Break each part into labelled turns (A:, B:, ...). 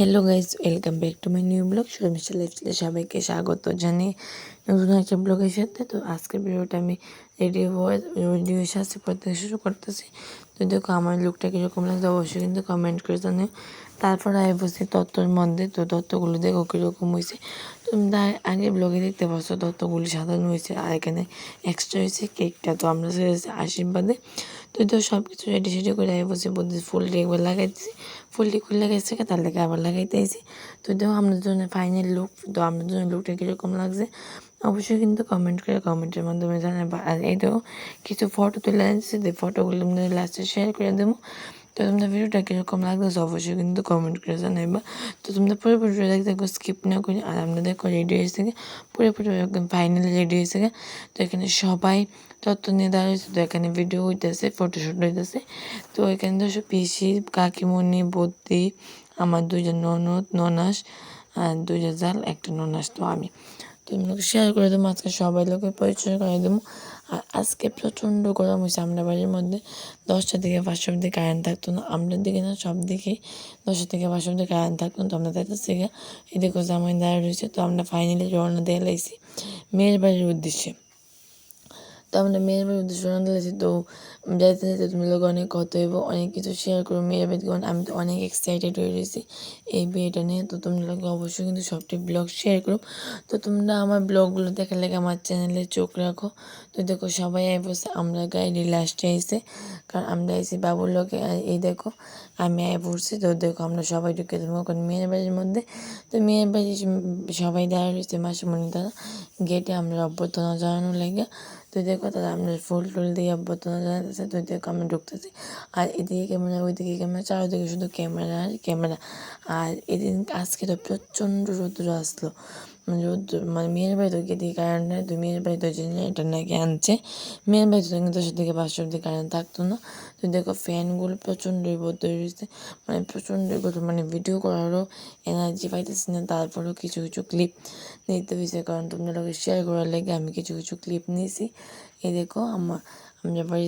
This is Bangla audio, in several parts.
A: Hello guys, welcome back to my new blog Sharmishtha লাইফস্টাইলে সবাইকে স্বাগত জানিয়ে নতুন একটা ব্লগের সাথে। তো আজকের ভিডিওটা আমি রেডি হয়ে সাজতে পড়তে শুরু করতেছি। তো দেখো আমার লুকটা কীরকম লাগছে অবশ্যই কিন্তু কমেন্ট করে জানিও। তারপর আয় বসে তত্ত্বর মধ্যে, তো তত্ত্বগুলো দেখো কীরকম হয়েছে। তুমি আগে ব্লগে দেখতে পাচ্ছ তত্ত্বগুলি সাজানো হয়েছে, আর এখানে এক্সট্রা হয়েছে কেকটা। তো আমরা সেরেছি আশীর্বাদে। তো সব কিছু রেডি সেডি করে আয় বসে বলতে ফুলটি একবার লাগাইতেছি, ফুলটি খুলে গেছে তার লেগে আবার লাগাইতে আইছি। তো দেখো আমাদের জন্য ফাইনাল লুক। তো আমাদের জন্য লুকটা কীরকম লাগছে অবশ্যই কিন্তু কমেন্ট করে কমেন্টের মাধ্যমে জানাবো। আর এই দেখো কিছু ফটো তুলে আনছি, যে ফটোগুলো লাস্টে শেয়ার করে দেবো। তো তোমরা ভিডিওটা কীরকম লাগতেছে অবশ্যই কিন্তু কমেন্ট করে জানাইবা। তো তোমরা পুরোপুরি দেখো, স্কিপ না করে। আর আমরা দেখো রেডি হয়েছে পুরোপুরি একদম ফাইনালি রেডি হয়েছে। তো এখানে সবাই তত্ত্ব নিয়ে দাঁড়িয়েছে, তো এখানে ভিডিও হইতেছে, ফটোশ্যুট হইতেছে। তো এখানে তো সব পিসি, কাকিমণি, বদ্যি, আমার দুইজন ননদ, ননাস, আর দুইটা জাল, একটা ননাস, তো আমি। তো এগুলোকে শেয়ার করে দেবো, আজকে সবাই লোকে পরিচয় করে দেবো। আর আজকে প্রচণ্ড গরম হয়েছে, আমরা বাড়ির মধ্যে 10টা থেকে 5টা অব্দি কারেন্ট থাকতো না। আমাদের দিকে না, সব দিকেই 10টা থেকে 5টা অব্দি কারেন্ট থাকতো না। তো আমরা দেখতেছি এই দেখো জামাই দাঁড়িয়ে রয়েছে। তো আমরা ফাইনালি রওনা দিয়ে লাইছি মেয়ের বাড়ির উদ্দেশ্যে। তো আমরা মেয়ের বাড়ির উদ্দেশ্যে রওনা দিয়েছি। তো যাইতে যাইতে তুমি লোক অনেক কথা হইব, অনেক কিছু শেয়ার করবো মেয়ের বাড়িতে। কারণ আমি তো অনেক এক্সাইটেড হয়ে রয়েছি এই বিয়েটা নিয়ে। তো তোমরা লোক অবশ্যই কিন্তু সবটি ব্লগ শেয়ার করো। তো তোমরা আমার ব্লগগুলো দেখার লাগে আমার চ্যানেলে চোখ রাখো। তো দেখো সবাই বসে, আমরা গাড়ি লাস্টে আইসে, কারণ আমরা আইসি বাবুর লোকে। এই দেখো আমি পড়ছি। তো দেখো আমরা সবাই ঢুকে দেবো কারণ মেয়ের বাড়ির মধ্যে। তো মেয়ের বাড়ি সবাই দাঁড়িয়ে রয়েছে, মাসিমণি তারা গেটে আমরা অভ্যর্থনা জানানো লাগে। তো দেখো তারা আমরা ফুল টুল দিয়ে অভ্যর্থনা জানাতেছে। তো দেখো আমরা ঢুকতেছি, আর এদিকে ক্যামেরা, ওইদিকে ক্যামেরা, চারিদিকে শুধু ক্যামেরা আর ক্যামেরা। আর এদিন আজকে তো প্রচণ্ড রৌদ্র আসলো, রৌদ্র মানে মেয়ের বাড়ি তো গেদি কারেন্ট নেই। তো মেয়ের বাড়ি তো জেনারেটার নাকি আনছে, মেয়ের বাড়ি তো কিন্তু 10টা থেকে 5টা অব্দি কারেন্ট থাকতো না। তো দেখো ফ্যানগুলো প্রচণ্ডই বদলে রয়েছে, মানে প্রচণ্ডই গরম, মানে ভিডিও করারও এনার্জি পাইতেছি না। তারপরেও কিছু কিছু ক্লিপ নিতে হয়েছে, কারণ তোমরা লোকে শেয়ার করার লেগে আমি কিছু কিছু ক্লিপ নিয়েছি। এই দেখো আমরা বাড়ি,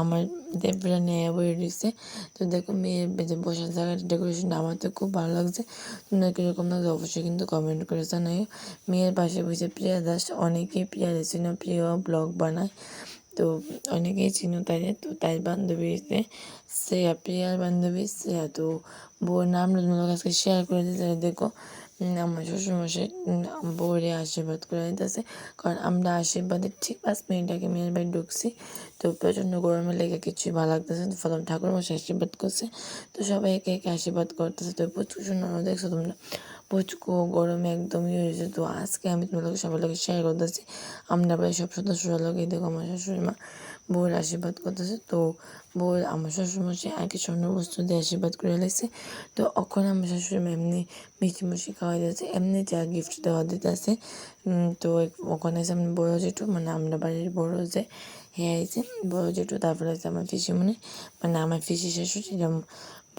A: আমার দেবরা নেয়া বই রয়েছে। তো দেখো মেয়ের যে বসার জায়গাটা ডেকোরেশনটা আমার তো খুব ভালো লাগছে। তোমরা কীরকম লাগছে অবশ্যই কিন্তু কমেন্ট করে জানাইও। মেয়ের পাশে বসে প্রিয়া দাস, অনেকেই প্রিয়া রেসিনো প্রিয় ব্লগ বানায়, তো অনেকেই চিনো তাই। তো তাই বান্ধবী শ্রেয়া, প্রিয়ার বান্ধবী শ্রেয়া। তো বউয়ের নামটা তোমার কাছে শেয়ার করে দিতে। দেখো আমার শ্বশুরমশাই বউরে আশীর্বাদ করে দিতেছে, কারণ আমরা আশীর্বাদের ঠিক 5 মিনিট আগে মেয়ের বাড়ি ঢুকছি। তো প্রচণ্ড গরমে লেগে কিছুই ভালো লাগতেছে। তো প্রথম ঠাকুরমশাই আশীর্বাদ করছে, তো সবাই একে একে আশীর্বাদ করতেছে। তো প্রচুর সুন্দর দেখছো তোমরা, পুচকু গরমে একদমই হয়েছে। তো আজকে আমি তোমাদের সবার লোকে শেয়ার করতেছি, আমরা প্রায় সব সদস্যরা লোকে দেখো আমার শাশুড়ি মা বউয়ের আশীর্বাদ করতেছে। তো বউয়ের আমার শ্বশুরমশাই আগে স্বর্ণ বস্ত্র দিয়ে আশীর্বাদ করে লাগছে। তো ওখানে আমার শাশুড়ি মা এমনি মিষ্টি মুষ্টি খাওয়াই দিয়েছে, এমনি যা গিফট দেওয়া দিতেছে। তো ওখানে আছে আমার বড় জেঠু, মানে আমরা বাড়ির বড় যে হ্যাঁ আইছে বড় জেঠু। তারপরে আছে আমার পিসিমণি, মানে আমার পিসি শাশুড়ি, যেমন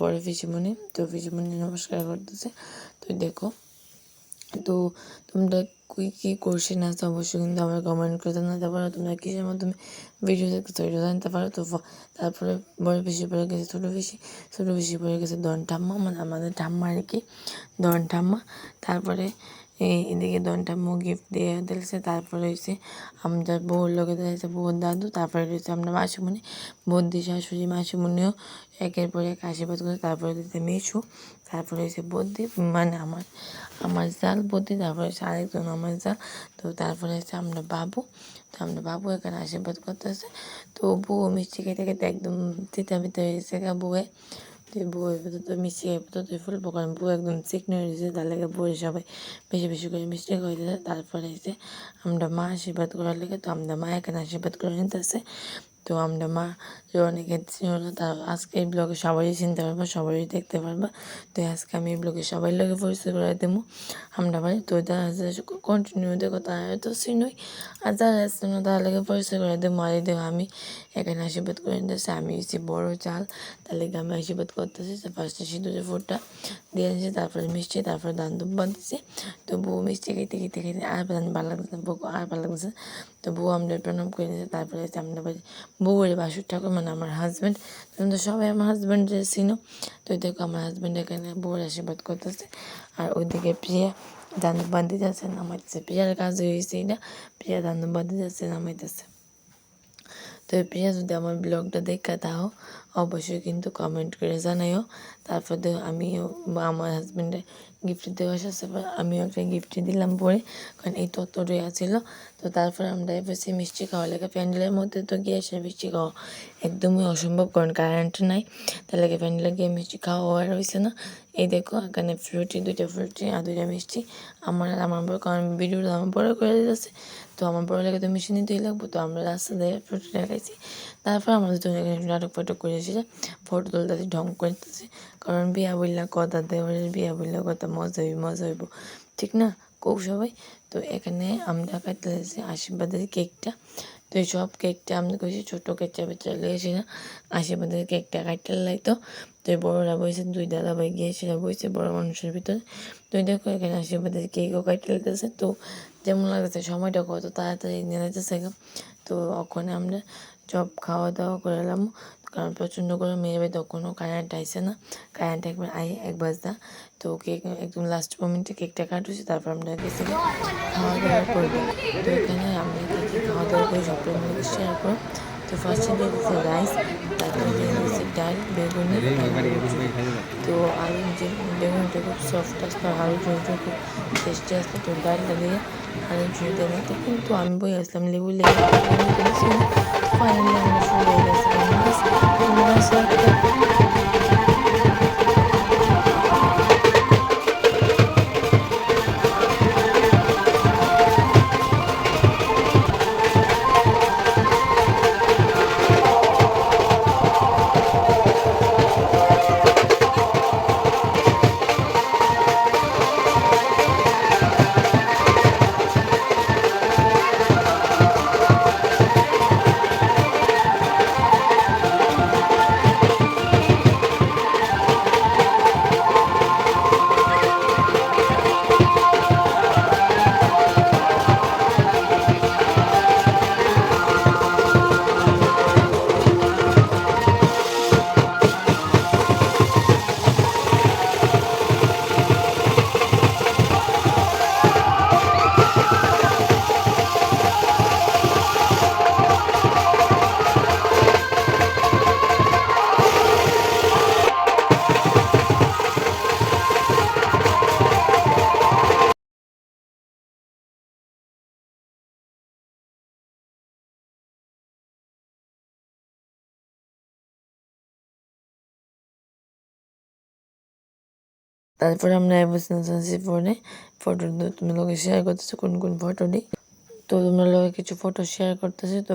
A: বড় পিসিমণি। তো পিসিমণি নমস্কার করতেছে। তো দেখো, তো তোমরা কী কোশ্চেন আছে অবশ্যই কিন্তু আমার কমেন্ট করে জানাতে পারো। তোমরা কিসের মাধ্যমে ভিডিও দেখতে এটা জানতে পারো। তো তারপরে বড় পিসি পড়ে গেছে ছোটো পিসি, ছোটো পিসি পড়ে গেছে দন ঠাম্মা, মানে আমাদের ঠাম্মা আর কি, দন ঠাম্মা। তারপরে এদিকে দন ঠাম্মু গিফট দিয়ে দিয়েছে। তারপরে হয়েছে আমাদের বউর লোকে দিয়েছে বউর দাদু। তারপরে রয়েছে আমরা মাসিমণি, বদ্যি শাশুড়ি, মাসিমণিও একের পর এক আশীর্বাদ করে। তারপরে দিতে মেশু, তারপরে হয়েছে বদ্যি, মানে আমার জাল বদ্যি, তারপরে হচ্ছে আরেকজন আমার জাল। তো তারপরে হচ্ছে আমরা বাবু, তো আমরা বাবু এখানে আশীর্বাদ করতেছে। তো বউ মিষ্টি খেতে খেতে একদম তিতা বিতা হয়েছে বউয়ে। তো বউয়ের ভিতর তো মিষ্টি খাইব, তো তুই ফুল কারণ বউ একদম চিকনি হয়ে গেছে, তার লেগে বউয়ের সবাই বেশি বেশি করে মিষ্টি খাইতেছে। তারপরে হচ্ছে আমরা মা আশীর্বাদ করার লেগে, তো আমরা মা এখানে আশীর্বাদ করে নিতেছে। তো আমরা মা অনেকে ছিল না, তার আজকে এই ব্লগে সবারই চিনতে পারবা, সবারই দেখতে পারবা। তো আজকে আমি এই ব্লগে সবাই লোকে পরিচয় করে দেবো আমরা বাড়ি। তো যারা কন্টিনিউ দেখো তারা তো চিনুই, আর যারা আসছে না তার লেগে পরিচয় করে দেবো। আর দেখো আমি এখানে আশীর্বাদ করে নিতেছি, আমি হচ্ছি বড় চাল, তার লেগে আমি আশীর্বাদ করতেছি। তো ফার্স্টে সিঁদুরের ফোঁটা দিয়ে দিয়েছি, তারপরে মিষ্টি, তারপরে দান দুব্বা বাঁধতেছি। তো বউ মিষ্টি খেতে খেতে খেতে আর ভালো লাগতেছে, বউ আর ভালো লাগতেছে। তো বউ আমরা প্রণাম করে নিয়েছে। তারপরে আমরা বউয়ের বাসুর ঠাকুর, মানে মানে আমার হাজব্যান্ড, তুমি তো সবাই আমার হাজব্যান্ডের চিনো। তো দেখো আমার হাজব্যান্ড এখানে বউর আশীর্বাদ করতেছে, আর ওইদিকে প্রিয়া ধান বাঁধতে যাচ্ছে নামাইতেছে। প্রিয়ার কাজ হয়েছে এটা, প্রিয়া ধান বাঁধতে যাচ্ছে নামাইতেছে। তো প্রিয়া যদি আমার ব্লগটা দেখা তাও অবশ্যই কিন্তু কমেন্ট করে জানাইও। তারপর আমিও আমার হাজব্যান্ডের গিফট দেওয়া শেষে আমিও একটা গিফট দিলাম পরে, কারণ এই তত্ত্বটাই আছিল। তো তারপর আমরা এসে মিষ্টি খাওয়া লাগে প্যান্ডেলের মধ্যে, তো গিয়ে এসে মিষ্টি খাওয়া একদমই অসম্ভব, কারণ কারেন্ট নাই, তার লাগে প্যান্ডেলে গিয়ে মিষ্টি খাওয়া আর হয়েছে না। এই দেখো এখানে ফ্রুটি, 2টা ফ্রুটি আর 2টা মিষ্টি আমার বড়, কারণ ভিডিওটা আমার বড় করে দিতেছে, তো আমার বড় লাগে তো মিষ্টি নিতেই লাগবো। তো আমরা রাস্তা দিয়ে ফ্রুটিটা খাইছি। তারপর আমাদের তো নাটক ফাটক করে এসেছে, ফটো তুলতেছি, ঢং করতেছি, কারণ বিয়া বললা কথা, দেওয়ারের বিয়া বললা কথা, মজা হইব, ঠিক না, কৌ সবাই। তো এখানে আমরা কাটতেছি আশীর্বাদের কেকটা। তো এই সব কেকটা আমরা কইছি ছোটো কেকটা বেচালে এসে না, আশীর্বাদের কেকটা কাটতে লাগতো। তো এই বড়োরা বসে, 2 দাদা ভাই গিয়ে সেটা বসে বড়ো মানুষের ভিতরে। তো দেখো এখানে আশীর্বাদের কেকও কাটতে লাগতেছে। তো যেমন লাগতেছে সময়টা কত তাড়াতাড়ি নিয়ে যাইতেছে। তো ওখানে আমরা সব খাওয়া দাওয়া করলাম, কারণ প্রচণ্ড গরম, মেয়ের বাড়ি তখনও কারেন্ট আইসে না, কারেন্ট একবার এক বাজদা। তো কেক একদম লাস্ট মোমেন্টে কেকটা কাটুছি, তারপর আমরা গেছি খাওয়া দাওয়া করবো। তো এখানে আমরা কী খাওয়া দাওয়া করে সবটা মিলে শেয়ার করো। তো ফার্স্টে দিয়ে দিচ্ছে রাইস, তারপরে দিয়ে দিচ্ছে ডাল, বেগুনি, তো আলু, যে বেগুনটা খুব সফট আসতো, আলু ঝুড়িটা খুব টেস্টি আসতো। তো ডালটা দিয়ে আলু ঝুড়ি দিয়ে নিতে, কিন্তু আমি বই আসলাম লেবু লেগে ফাইনালি আমরা শুরু হয়ে গেছে। তারপরে আমরা এসেছি ফোনে ফটো, তুমি লোকে শেয়ার করতেছো কোন কোন ফটো দিই। তো তোমরা লোকে কিছু ফটো শেয়ার করতেছি, তো